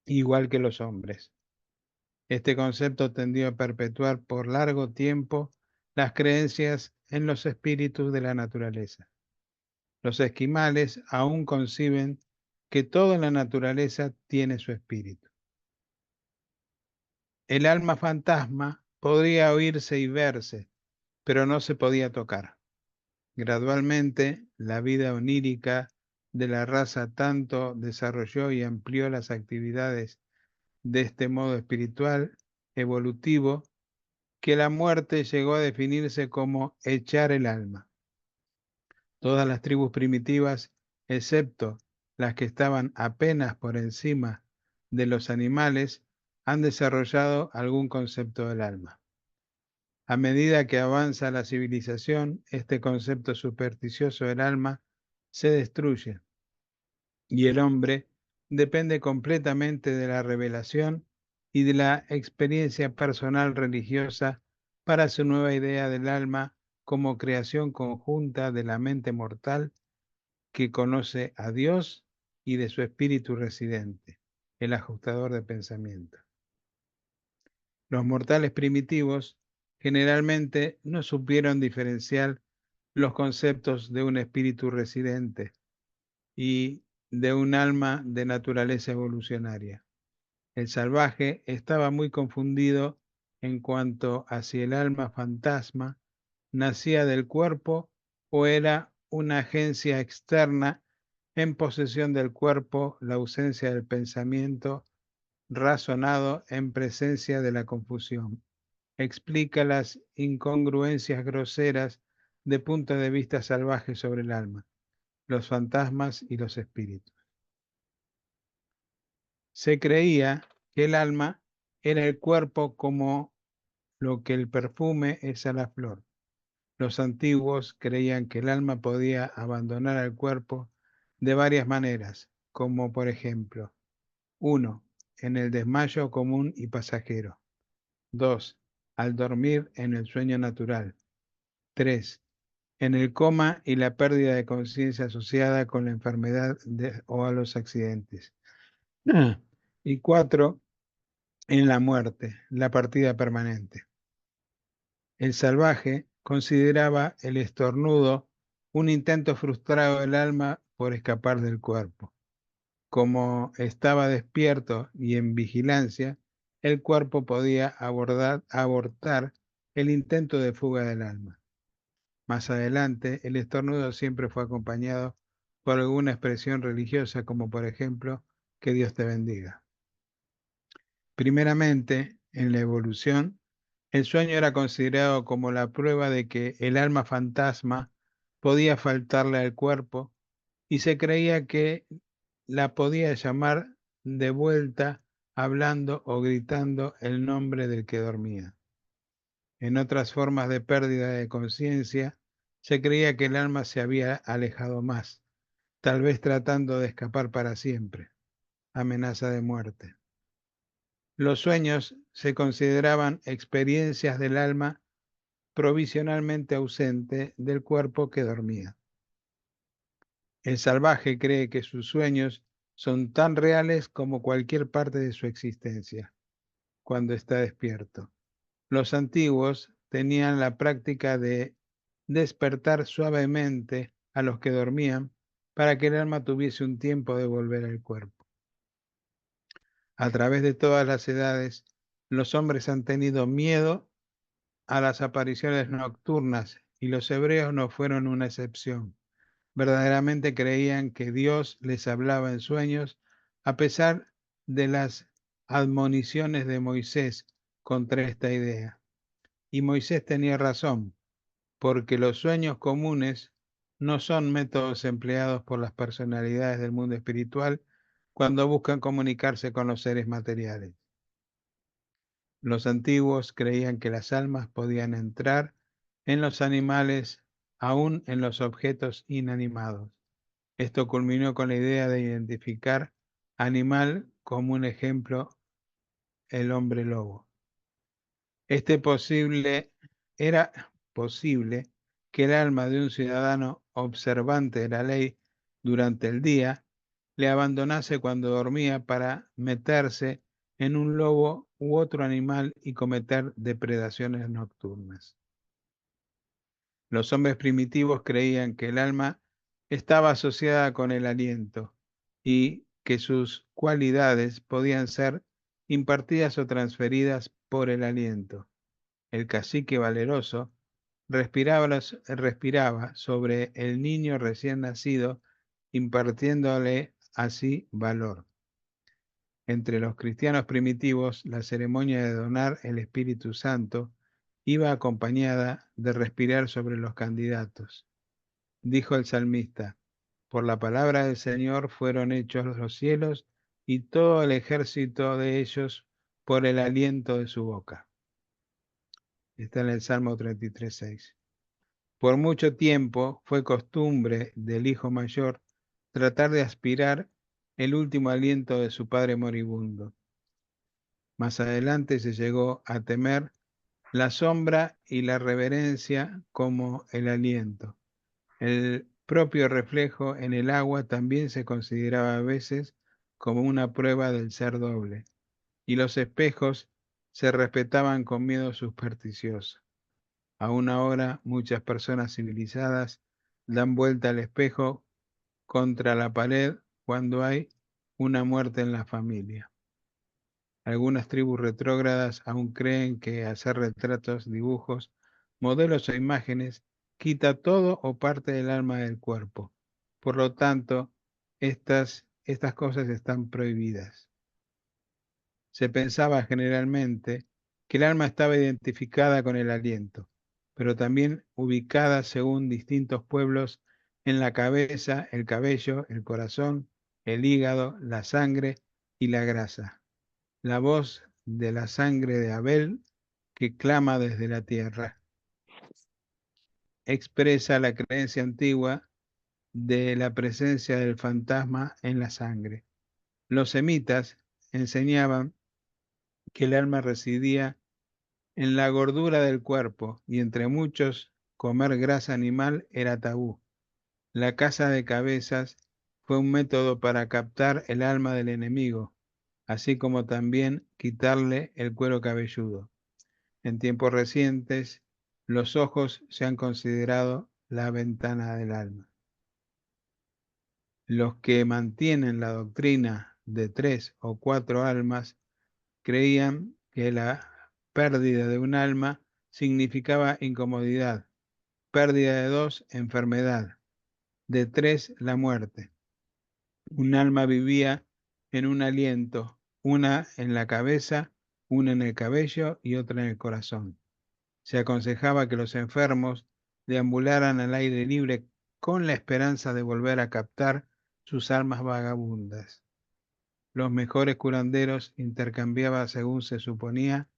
igual que los hombres. Este concepto tendió a perpetuar por largo tiempo las creencias en los espíritus de la naturaleza. Los esquimales aún conciben que toda la naturaleza tiene su espíritu. El alma fantasma podría oírse y verse, pero no se podía tocar. Gradualmente, la vida onírica de la raza tanto desarrolló y amplió las actividades de este modo espiritual, evolutivo, que la muerte llegó a definirse como echar el alma. Todas las tribus primitivas, excepto las que estaban apenas por encima de los animales, han desarrollado algún concepto del alma. A medida que avanza la civilización, este concepto supersticioso del alma se destruye y el hombre depende completamente de la revelación y de la experiencia personal religiosa para su nueva idea del alma como creación conjunta de la mente mortal que conoce a Dios y de su espíritu residente, el ajustador de pensamiento. Los mortales primitivos generalmente no supieron diferenciar los conceptos de un espíritu residente y de un alma de naturaleza evolucionaria. El salvaje estaba muy confundido en cuanto a si el alma fantasma nacía del cuerpo o era una agencia externa en posesión del cuerpo, la ausencia del pensamiento razonado en presencia de la confusión. Explica las incongruencias groseras de punto de vista salvaje sobre el alma, los fantasmas y los espíritus. Se creía que el alma era el cuerpo como lo que el perfume es a la flor. Los antiguos creían que el alma podía abandonar al cuerpo de varias maneras, como por ejemplo, 1. En el desmayo común y pasajero. 2. Al dormir en el sueño natural. 3. En el coma y la pérdida de conciencia asociada con la enfermedad o a los accidentes. Y 4. En la muerte, la partida permanente. El salvaje consideraba el estornudo un intento frustrado del alma por escapar del cuerpo. Como estaba despierto y en vigilancia, el cuerpo podía abortar el intento de fuga del alma. Más adelante, el estornudo siempre fue acompañado por alguna expresión religiosa, como por ejemplo, que Dios te bendiga. Primeramente, en la evolución, el sueño era considerado como la prueba de que el alma fantasma podía faltarle al cuerpo y se creía que la podía llamar de vuelta hablando o gritando el nombre del que dormía. En otras formas de pérdida de conciencia, se creía que el alma se había alejado más, tal vez tratando de escapar para siempre. Amenaza de muerte. Los sueños se consideraban experiencias del alma provisionalmente ausente del cuerpo que dormía. El salvaje cree que sus sueños son tan reales como cualquier parte de su existencia cuando está despierto. Los antiguos tenían la práctica de despertar suavemente a los que dormían para que el alma tuviese un tiempo de volver al cuerpo. A través de todas las edades, los hombres han tenido miedo a las apariciones nocturnas y los hebreos no fueron una excepción. Verdaderamente creían que Dios les hablaba en sueños a pesar de las admoniciones de Moisés contra esta idea. Y Moisés tenía razón, porque los sueños comunes no son métodos empleados por las personalidades del mundo espiritual cuando buscan comunicarse con los seres materiales. Los antiguos creían que las almas podían entrar en los animales, aún en los objetos inanimados. Esto culminó con la idea de identificar animal como un ejemplo, el hombre lobo. Era posible que el alma de un ciudadano observante de la ley durante el día le abandonase cuando dormía para meterse en un lobo u otro animal y cometer depredaciones nocturnas. Los hombres primitivos creían que el alma estaba asociada con el aliento y que sus cualidades podían ser impartidas o transferidas por el aliento. El cacique valeroso respiraba sobre el niño recién nacido, impartiéndole así valor. Entre los cristianos primitivos, la ceremonia de donar el Espíritu Santo iba acompañada de respirar sobre los candidatos. Dijo el salmista: Por la palabra del Señor fueron hechos los cielos y todo el ejército de ellos por el aliento de su boca. Está en el Salmo 33:6. Por mucho tiempo fue costumbre del hijo mayor tratar de aspirar el último aliento de su padre moribundo. Más adelante se llegó a temer la sombra y la reverencia como el aliento. El propio reflejo en el agua también se consideraba a veces como una prueba del ser doble, y los espejos se respetaban con miedo supersticioso. Aún ahora muchas personas civilizadas dan vuelta al espejo contra la pared cuando hay una muerte en la familia. Algunas tribus retrógradas aún creen que hacer retratos, dibujos, modelos o imágenes quita todo o parte del alma del cuerpo. Por lo tanto, estas cosas están prohibidas. Se pensaba generalmente que el alma estaba identificada con el aliento, pero también ubicada según distintos pueblos en la cabeza, el cabello, el corazón, el hígado, la sangre y la grasa. La voz de la sangre de Abel que clama desde la tierra expresa la creencia antigua de la presencia del fantasma en la sangre. Los semitas enseñaban que el alma residía en la gordura del cuerpo y entre muchos comer grasa animal era tabú. La caza de cabezas fue un método para captar el alma del enemigo, así como también quitarle el cuero cabelludo. En tiempos recientes, los ojos se han considerado la ventana del alma. Los que mantienen la doctrina de 3 o 4 almas creían que la pérdida de un alma significaba incomodidad, pérdida de 2, enfermedad, de 3, la muerte. Un alma vivía en un aliento, una en la cabeza, una en el cabello y otra en el corazón. Se aconsejaba que los enfermos deambularan al aire libre con la esperanza de volver a captar sus almas vagabundas. Los mejores curanderos intercambiaban, según se suponía,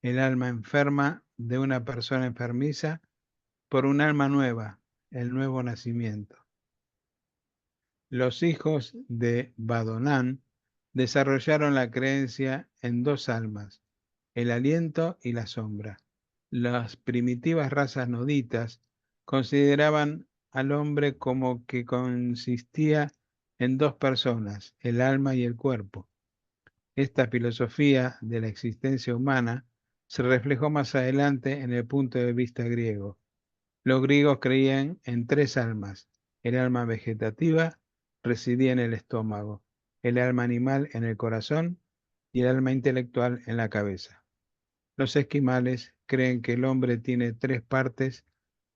el alma enferma de una persona enfermiza por un alma nueva, el nuevo nacimiento. Los hijos de Badonán desarrollaron la creencia en 2 almas, el aliento y la sombra. Las primitivas razas noditas consideraban al hombre como que consistía en 2 personas, el alma y el cuerpo. Esta filosofía de la existencia humana se reflejó más adelante en el punto de vista griego. Los griegos creían en 3 almas. El alma vegetativa residía en el estómago, el alma animal en el corazón y el alma intelectual en la cabeza. Los esquimales creen que el hombre tiene 3 partes: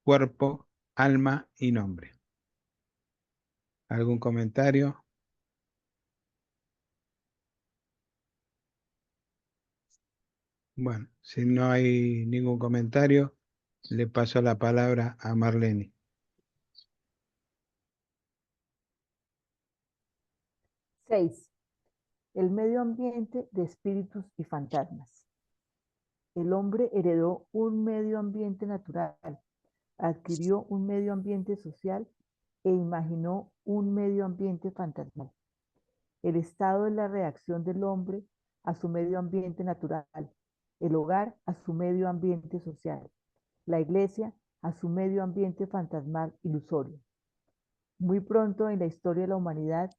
cuerpo, alma y nombre. ¿Algún comentario? Bueno, si no hay ningún comentario, le paso la palabra a Marlene. 6. El medio ambiente de espíritus y fantasmas. El hombre heredó un medio ambiente natural, adquirió un medio ambiente social e imaginó un medio ambiente fantasmal. El estado es la reacción del hombre a su medio ambiente natural, el hogar a su medio ambiente social, la iglesia a su medio ambiente fantasmal ilusorio. Muy pronto en la historia de la humanidad,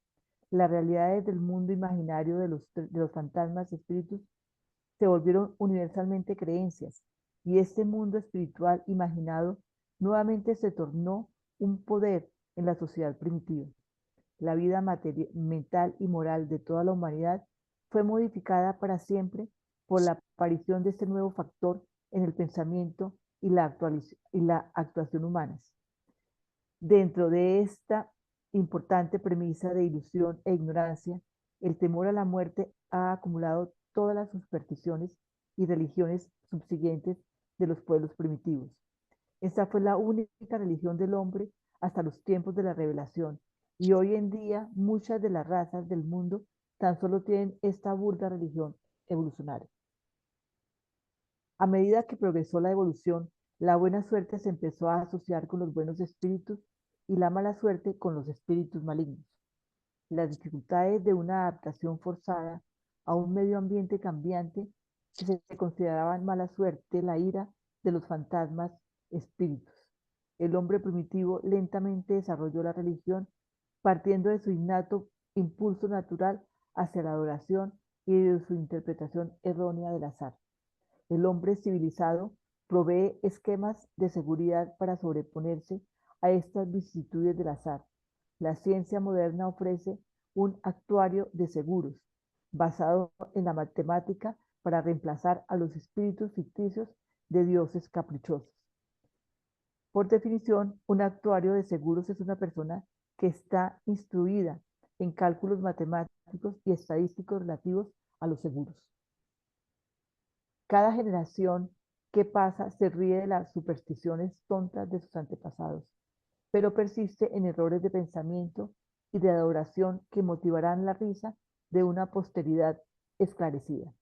las realidades del mundo imaginario de los fantasmas y espíritus se volvieron universalmente creencias, y este mundo espiritual imaginado nuevamente se tornó un poder en la sociedad primitiva. La vida mental y moral de toda la humanidad fue modificada para siempre por la aparición de este nuevo factor en el pensamiento y la actuación humanas. Dentro de esta importante premisa de ilusión e ignorancia, el temor a la muerte ha acumulado todas las supersticiones y religiones subsiguientes de los pueblos primitivos. Esta fue la única religión del hombre hasta los tiempos de la revelación, Y hoy en día muchas de las razas del mundo tan solo tienen esta burda religión evolucionaria. A medida que progresó la evolución, la buena suerte se empezó a asociar con los buenos espíritus y la mala suerte con los espíritus malignos. Las dificultades de una adaptación forzada a un medio ambiente cambiante que se consideraban mala suerte, la ira de los fantasmas, espíritus. El hombre primitivo lentamente desarrolló la religión partiendo de su innato impulso natural hacia la adoración y de su interpretación errónea del azar. El hombre civilizado provee esquemas de seguridad para sobreponerse a estas vicisitudes del azar. La ciencia moderna ofrece un actuario de seguros basado en la matemática para reemplazar a los espíritus ficticios de dioses caprichosos. Por definición, un actuario de seguros es una persona que está instruida en cálculos matemáticos y estadísticos relativos a los seguros. Cada generación que pasa se ríe de las supersticiones tontas de sus antepasados, pero persiste en errores de pensamiento y de adoración que motivarán la risa de una posteridad esclarecida.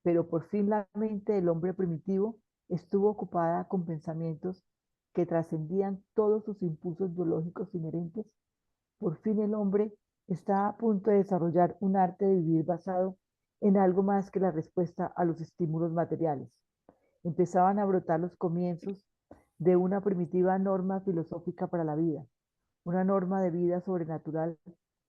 Pero por fin la mente del hombre primitivo estuvo ocupada con pensamientos que trascendían todos sus impulsos biológicos inherentes. Por fin el hombre está a punto de desarrollar un arte de vivir basado en algo más que la respuesta a los estímulos materiales. Empezaban a brotar los comienzos de una primitiva norma filosófica para la vida. Una norma de vida sobrenatural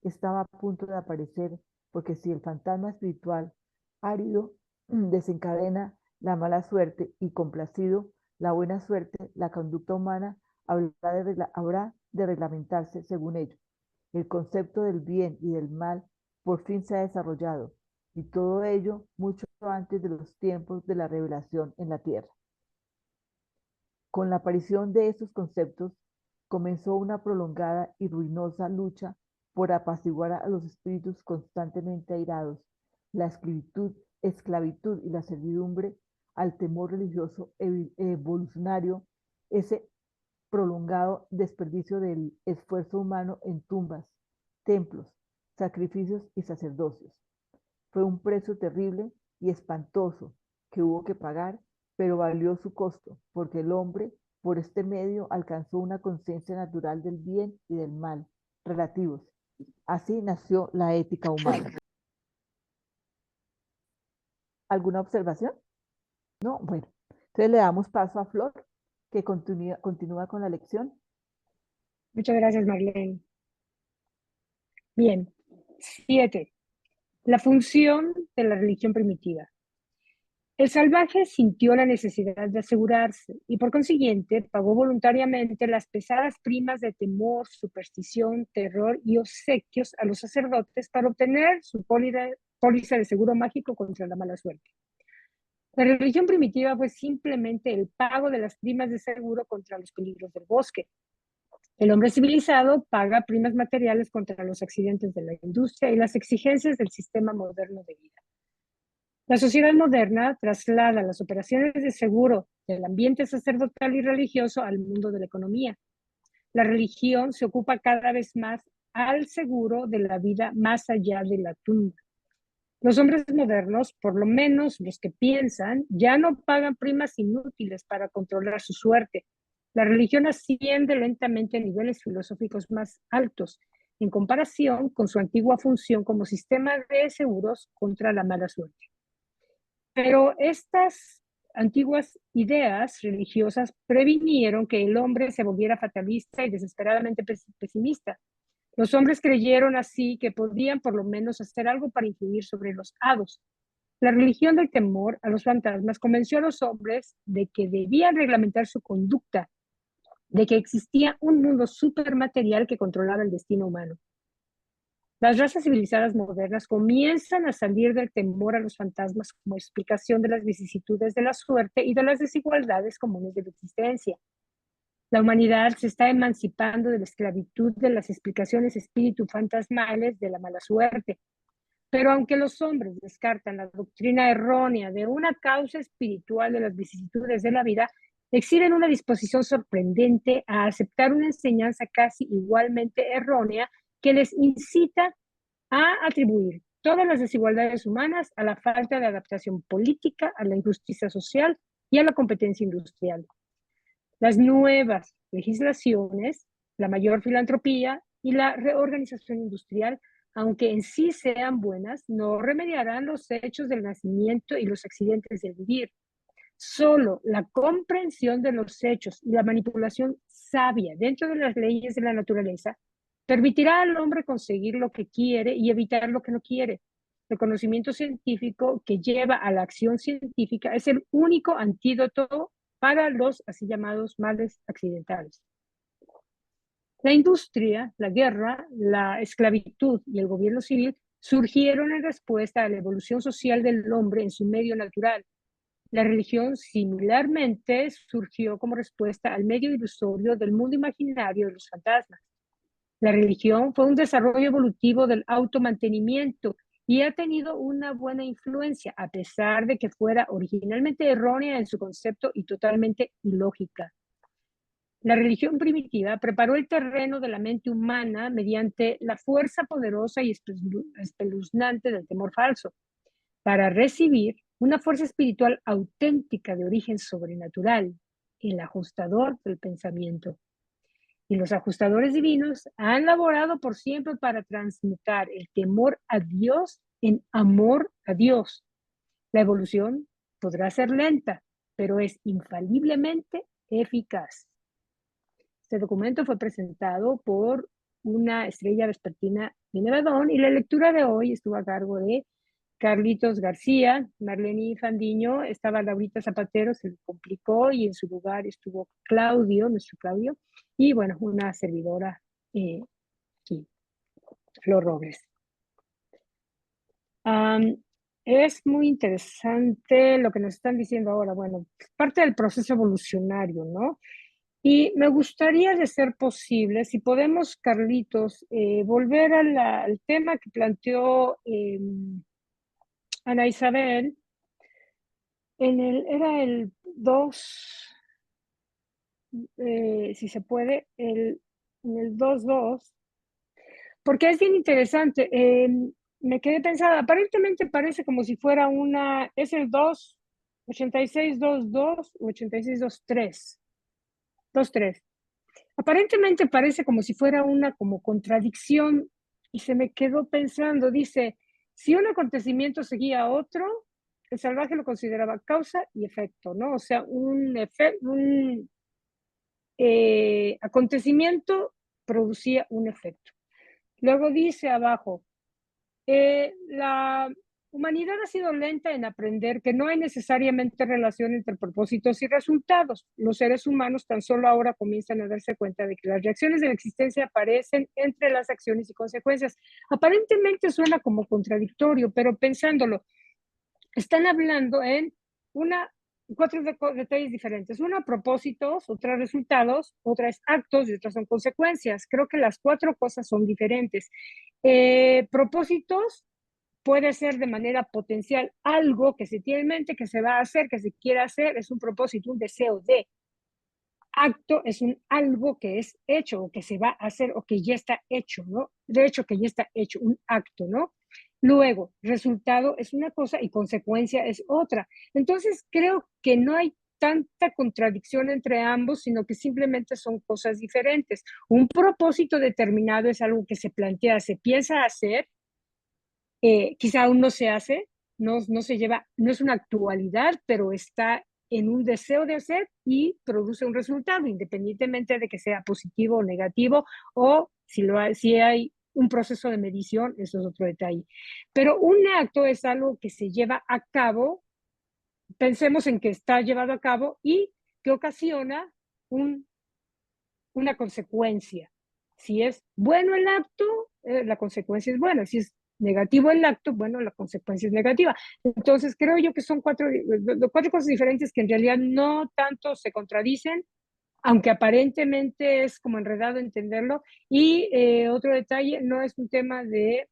estaba a punto de aparecer, porque si el fantasma espiritual árido desencadena la mala suerte y complacido la buena suerte, la conducta humana habrá de reglamentarse según ello. El concepto del bien y del mal por fin se ha desarrollado, y todo ello mucho antes de los tiempos de la revelación en la tierra. Con la aparición de estos conceptos, comenzó una prolongada y ruinosa lucha por apaciguar a los espíritus constantemente airados, la esclavitud y la servidumbre al temor religioso evolucionario, ese prolongado desperdicio del esfuerzo humano en tumbas, templos, sacrificios y sacerdocios. Fue un precio terrible y espantoso que hubo que pagar, pero valió su costo, porque el hombre por este medio alcanzó una conciencia natural del bien y del mal relativos. Así nació la ética humana. ¿Alguna observación? No, bueno. Entonces le damos paso a Flor, que continúa con la lección. Muchas gracias, Marlene. Bien. 7. La función de la religión primitiva. El salvaje sintió la necesidad de asegurarse y por consiguiente pagó voluntariamente las pesadas primas de temor, superstición, terror y obsequios a los sacerdotes para obtener su póliza de seguro mágico contra la mala suerte. La religión primitiva fue simplemente el pago de las primas de seguro contra los peligros del bosque. El hombre civilizado paga primas materiales contra los accidentes de la industria y las exigencias del sistema moderno de vida. La sociedad moderna traslada las operaciones de seguro del ambiente sacerdotal y religioso al mundo de la economía. La religión se ocupa cada vez más al seguro de la vida más allá de la tumba. Los hombres modernos, por lo menos los que piensan, ya no pagan primas inútiles para controlar su suerte. La religión asciende lentamente a niveles filosóficos más altos, en comparación con su antigua función como sistema de seguros contra la mala suerte. Pero estas antiguas ideas religiosas previnieron que el hombre se volviera fatalista y desesperadamente pesimista. Los hombres creyeron así que podían por lo menos hacer algo para influir sobre los hados. La religión del temor a los fantasmas convenció a los hombres de que debían reglamentar su conducta, de que existía un mundo supermaterial que controlaba el destino humano. Las razas civilizadas modernas comienzan a salir del temor a los fantasmas como explicación de las vicisitudes de la suerte y de las desigualdades comunes de la existencia. La humanidad se está emancipando de la esclavitud de las explicaciones espíritu-fantasmales de la mala suerte. Pero aunque los hombres descartan la doctrina errónea de una causa espiritual de las vicisitudes de la vida, exhiben una disposición sorprendente a aceptar una enseñanza casi igualmente errónea que les incita a atribuir todas las desigualdades humanas a la falta de adaptación política, a la injusticia social y a la competencia industrial. Las nuevas legislaciones, la mayor filantropía y la reorganización industrial, aunque en sí sean buenas, no remediarán los hechos del nacimiento y los accidentes del vivir. Solo la comprensión de los hechos y la manipulación sabia dentro de las leyes de la naturaleza permitirá al hombre conseguir lo que quiere y evitar lo que no quiere. El conocimiento científico que lleva a la acción científica es el único antídoto para los así llamados males accidentales. La industria, la guerra, la esclavitud y el gobierno civil surgieron en respuesta a la evolución social del hombre en su medio natural. La religión, similarmente, surgió como respuesta al medio ilusorio del mundo imaginario de los fantasmas. La religión fue un desarrollo evolutivo del automantenimiento y ha tenido una buena influencia, a pesar de que fuera originalmente errónea en su concepto y totalmente ilógica. La religión primitiva preparó el terreno de la mente humana mediante la fuerza poderosa y espeluznante del temor falso, para recibir una fuerza espiritual auténtica de origen sobrenatural, el ajustador del pensamiento. Y los ajustadores divinos han laborado por siempre para transmutar el temor a Dios en amor a Dios. La evolución podrá ser lenta, pero es infaliblemente eficaz. Este documento fue presentado por una estrella vespertina de Nevadón y la lectura de hoy estuvo a cargo de Carlitos García, Marlene Fandiño, estaba Laurita Zapatero, se le complicó y en su lugar estuvo Claudio, nuestro Claudio, y bueno, una servidora aquí, Flor Robles. Es muy interesante lo que nos están diciendo ahora, bueno, parte del proceso evolucionario, ¿no? Y me gustaría, de ser posible, si podemos, Carlitos, volver al tema que planteó Ana Isabel, era el 2, si se puede, en el 2.2, porque es bien interesante. Me quedé pensando, aparentemente parece como si fuera es el 2, 86.2.2 o 86.2.3. 2.3. Aparentemente parece como si fuera una como contradicción y se me quedó pensando, dice, si un acontecimiento seguía a otro, el salvaje lo consideraba causa y efecto, ¿no? O sea, un acontecimiento producía un efecto. Luego dice abajo, la humanidad ha sido lenta en aprender que no hay necesariamente relación entre propósitos y resultados. Los seres humanos tan solo ahora comienzan a darse cuenta de que las reacciones de la existencia aparecen entre las acciones y consecuencias. Aparentemente suena como contradictorio, pero pensándolo, están hablando en cuatro detalles diferentes. Una, propósitos, otra, resultados, otra es actos y otras son consecuencias. Creo que las cuatro cosas son diferentes. Propósitos puede ser de manera potencial algo que se tiene en mente, que se va a hacer, que se quiere hacer, es un propósito, un deseo de. Acto es algo que es hecho o que se va a hacer o que ya está hecho, ¿no? De hecho, que ya está hecho, un acto, ¿no? Luego, resultado es una cosa y consecuencia es otra. Entonces, creo que no hay tanta contradicción entre ambos, sino que simplemente son cosas diferentes. Un propósito determinado es algo que se plantea, se piensa hacer, quizá aún no se hace, no se lleva, no es una actualidad, pero está en un deseo de hacer y produce un resultado, independientemente de que sea positivo o negativo, o si hay un proceso de medición, eso es otro detalle. Pero un acto es algo que se lleva a cabo, pensemos en que está llevado a cabo y que ocasiona una consecuencia. Si es bueno el acto, la consecuencia es buena. Si es negativo el acto, bueno, la consecuencia es negativa. Entonces, creo yo que son cuatro cosas diferentes que en realidad no tanto se contradicen, aunque aparentemente es como enredado entenderlo. Y otro detalle, no es un tema de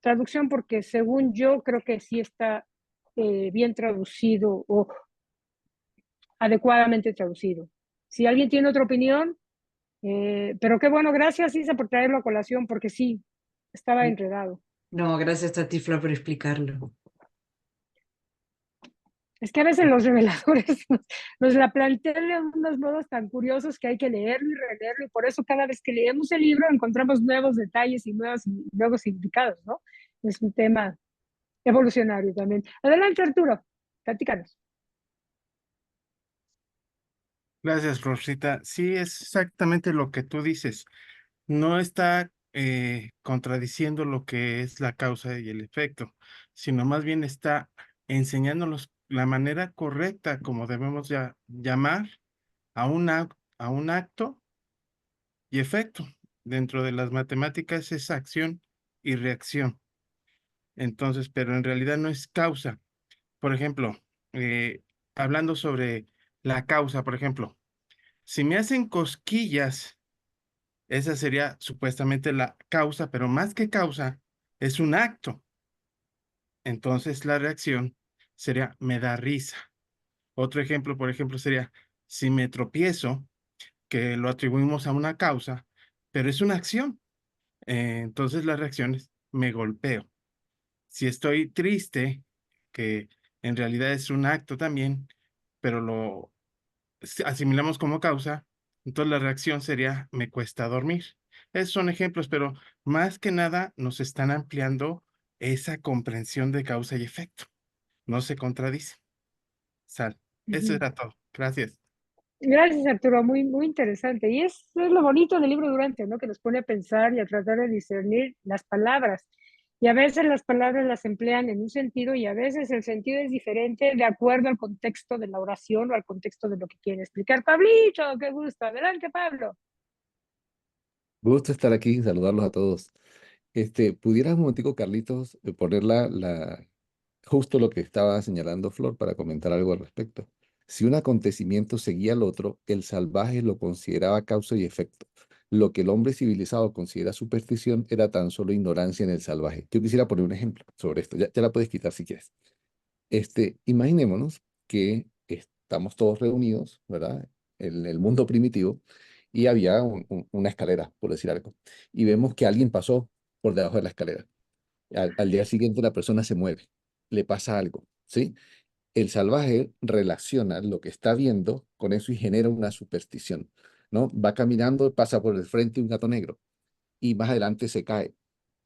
traducción, porque según yo creo que sí está bien traducido, o adecuadamente traducido. Si alguien tiene otra opinión, pero qué bueno, gracias Isa por traerlo a colación, porque sí, estaba enredado. No, gracias a ti, Flor, por explicarlo. Es que a veces los reveladores nos la plantean de unos modos tan curiosos que hay que leerlo y releerlo, y por eso cada vez que leemos el libro encontramos nuevos detalles y nuevos significados, ¿no? Es un tema evolucionario también. Adelante, Arturo, platícanos. Gracias, Rosita. Sí, es exactamente lo que tú dices. No está contradiciendo lo que es la causa y el efecto, sino más bien está enseñándonos la manera correcta como debemos llamar a a un acto y efecto. Dentro de las matemáticas es acción y reacción. Entonces, pero en realidad no es causa. Por ejemplo, hablando sobre la causa, por ejemplo, si me hacen cosquillas, esa sería supuestamente la causa, pero más que causa, es un acto. Entonces la reacción sería me da risa. Otro ejemplo, por ejemplo, sería si me tropiezo, que lo atribuimos a una causa, pero es una acción. Entonces la reacción es me golpeo. Si estoy triste, que en realidad es un acto también, pero lo asimilamos como causa, entonces la reacción sería me cuesta dormir. Esos son ejemplos, pero más que nada nos están ampliando esa comprensión de causa y efecto. No se contradice. Sal. Eso era todo. Gracias. Gracias, Arturo, muy, muy interesante. Y es lo bonito del libro Durante, ¿no? Que nos pone a pensar y a tratar de discernir las palabras. Y a veces las palabras las emplean en un sentido y a veces el sentido es diferente de acuerdo al contexto de la oración o al contexto de lo que quiere explicar. Pablito, qué gusto. Adelante, Pablo. Gusto estar aquí, saludarlos a todos. ¿Pudieras un momentico, Carlitos, poner justo lo que estaba señalando Flor para comentar algo al respecto? Si un acontecimiento seguía al otro, el salvaje lo consideraba causa y efecto. Lo que el hombre civilizado considera superstición era tan solo ignorancia en el salvaje. Yo quisiera poner un ejemplo sobre esto. Ya la puedes quitar si quieres. Imaginémonos que estamos todos reunidos, ¿verdad? En el mundo primitivo y había una escalera, por decir algo, y vemos que alguien pasó por debajo de la escalera. Al día siguiente la persona se mueve, le pasa algo, ¿sí? El salvaje relaciona lo que está viendo con eso y genera una superstición, ¿no? Va caminando, pasa por el frente un gato negro y más adelante se cae.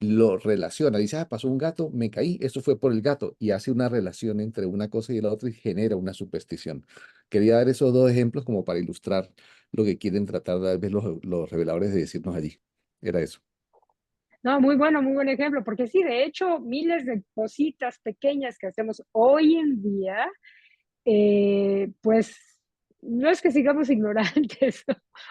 Lo relaciona, dice, pasó un gato, me caí, eso fue por el gato, y hace una relación entre una cosa y la otra y genera una superstición. Quería dar esos dos ejemplos como para ilustrar lo que quieren tratar de ver los reveladores de decirnos allí. Era eso. No, muy bueno, muy buen ejemplo, porque sí, de hecho, miles de cositas pequeñas que hacemos hoy en día, pues no es que sigamos ignorantes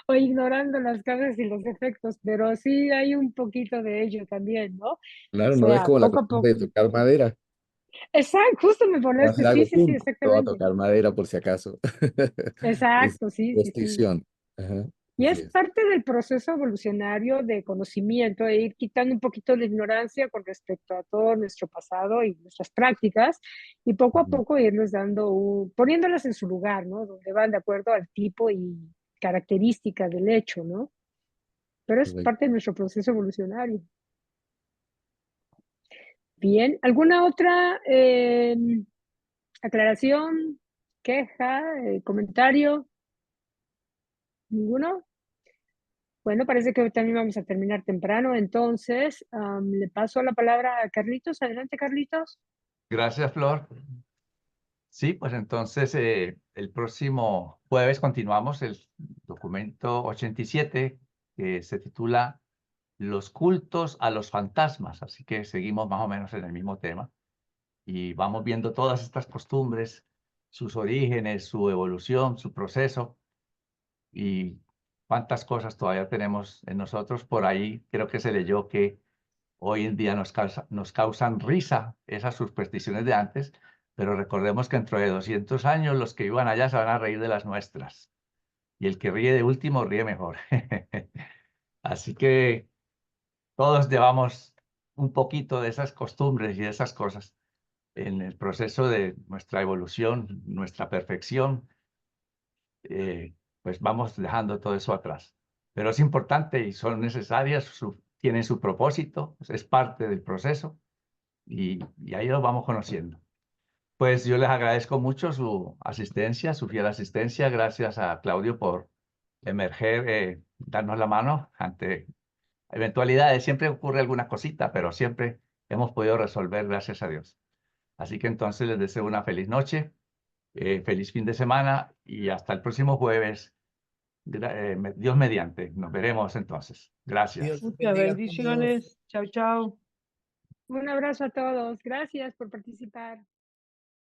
o ignorando las causas y los efectos, pero sí hay un poquito de ello también, ¿no? O Claro, no es sea, como la poco a costumbre poco. de tocar madera. Exacto, justo me Va a pones, hacer sí, algo, sí, sí, pum, te va a exactamente. tocar madera por si acaso. Es Exacto, sí, sí, sí. superstición. Ajá, Y así es es. parte del proceso evolucionario de conocimiento, de ir quitando un poquito la ignorancia con respecto a todo nuestro pasado y nuestras prácticas, y poco a Ujú, poco irnos poniéndolas en su lugar, ¿no? Donde van de acuerdo al tipo y característica del hecho, ¿no? Pero es correcto. parte de nuestro proceso evolucionario. Bien, ¿alguna otra aclaración, queja, comentario? ¿Ninguno? Bueno, parece que también vamos a terminar temprano, entonces le paso la palabra a Carlitos. Adelante, Carlitos. Gracias, Flor. Sí, pues entonces el próximo jueves continuamos el documento 87 que se titula Los cultos a los fantasmas. Así que seguimos más o menos en el mismo tema y vamos viendo todas estas costumbres, sus orígenes, su evolución, su proceso y cuántas cosas todavía tenemos en nosotros. Por ahí creo que se leyó que hoy en día nos causan risa esas supersticiones de antes, pero recordemos que dentro de 200 años los que iban allá se van a reír de las nuestras. Y el que ríe de último ríe mejor. Así que todos llevamos un poquito de esas costumbres y de esas cosas en el proceso de nuestra evolución, nuestra perfección pues vamos dejando todo eso atrás. Pero es importante y son necesarias, tienen su propósito, es parte del proceso y ahí lo vamos conociendo. Pues yo les agradezco mucho su asistencia, su fiel asistencia. Gracias a Claudio por emerger, darnos la mano ante eventualidades. Siempre ocurre alguna cosita, pero siempre hemos podido resolver, gracias a Dios. Así que entonces les deseo una feliz noche, feliz fin de semana y hasta el próximo jueves. Dios mediante. Nos veremos entonces. Gracias. Dios Muchas bendiga a todos. bendiciones. Chao, chao. Un abrazo a todos. Gracias por participar.